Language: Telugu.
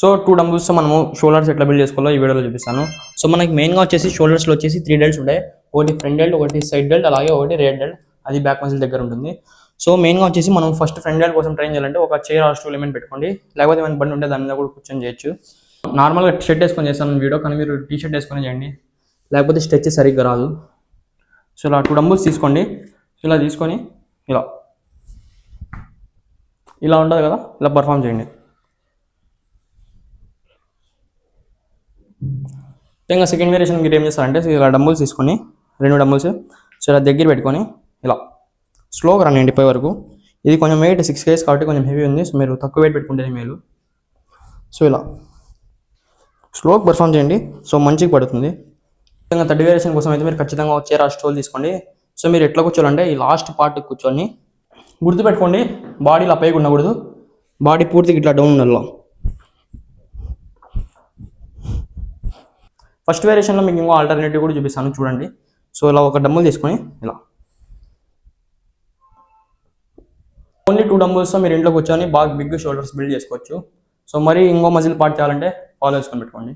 సో 2 డంబుల్స్తో మనము షోల్డర్స్ ఎట్లా బిల్డ్ చేసుకోవాలో ఈ వీడియోలో చూపిస్తాను. సో మనకి మెయిన్గా వచ్చేసి షోల్డర్స్లో వచ్చేసి 3 డెల్ట్స్ ఉంటాయి. ఒకటి ఫ్రంట్ డెల్ట్, ఒకటి సైడ్ డెల్ట్, అలాగే ఒకటి రేర్ డెల్ట్. అది బ్యాక్ మజిల్ దగ్గర ఉంటుంది. సో మెయిన్గా వచ్చేసి మనం ఫస్ట్ ఫ్రంట్ డెల్ట్ కోసం ట్రైన్ చేయాలంటే ఒక చైర్ ఆర్ స్టూల్ ఏమైనా పెట్టుకోండి, లేకపోతే మన బండి ఉంటే దాని మీద కూడా కూర్చొని చేయొచ్చు. నార్మల్గా షర్ట్ వేసుకొని చేస్తాను వీడియో, కానీ మీరు టీ షర్ట్ వేసుకొని చేయండి, లేకపోతే స్ట్రెచ్ సరిగ్గా రాదు. సో ఇలా 2 డంబుల్స్ తీసుకోండి. ఇలా తీసుకొని ఇలా ఉంటుంది కదా, ఇలా పర్ఫామ్ చేయండి. ఇంకా సెకండ్ వేరియేషన్ మీరు ఏం చేస్తారంటే ఇలా డంబుల్స్ తీసుకొని 2 డంబుల్స్ సో ఇలా దగ్గర పెట్టుకొని ఇలా స్లోగా రండి 5 వరకు. ఇది కొంచెం వెయిట్ 6 kgs కాబట్టి కొంచెం హెవీ ఉంది. సో మీరు తక్కువ వెయిట్ పెట్టుకుంటేనే మేలు. సో ఇలా స్లోగా పర్ఫామ్ చేయండి, సో మంచిగా పడుతుంది. ఇంకా థర్డ్ వేరియేషన్ కోసం అయితే మీరు ఖచ్చితంగా చైర్ ఆ స్టోల్ తీసుకోండి. సో మీరు ఎట్లా కూర్చోవాలంటే ఈ లాస్ట్ పార్ట్ కూర్చొని గుర్తుపెట్టుకోండి, బాడీ ఇలా పైకి ఉండకూడదు, బాడీ పూర్తిగా ఇట్లా డౌన్ ఉండాలి. ఫస్ట్ వేరియేషన్లో మీకు ఇంకో ఆల్టర్నేటివ్ కూడా చూపిస్తాను చూడండి. సో ఇలా ఒక డంబుల్ తీసుకొని ఇలా ఓన్లీ 2 డంబుల్స్తో మీరు ఇంట్లో కూర్చొని బాగా బిగ్ షోల్డర్స్ బిల్డ్ చేసుకోవచ్చు. సో మరి ఇంకో మజిల్ పార్ట్ చేయాలంటే ఫాలో చేసుకొని పెట్టుకోండి.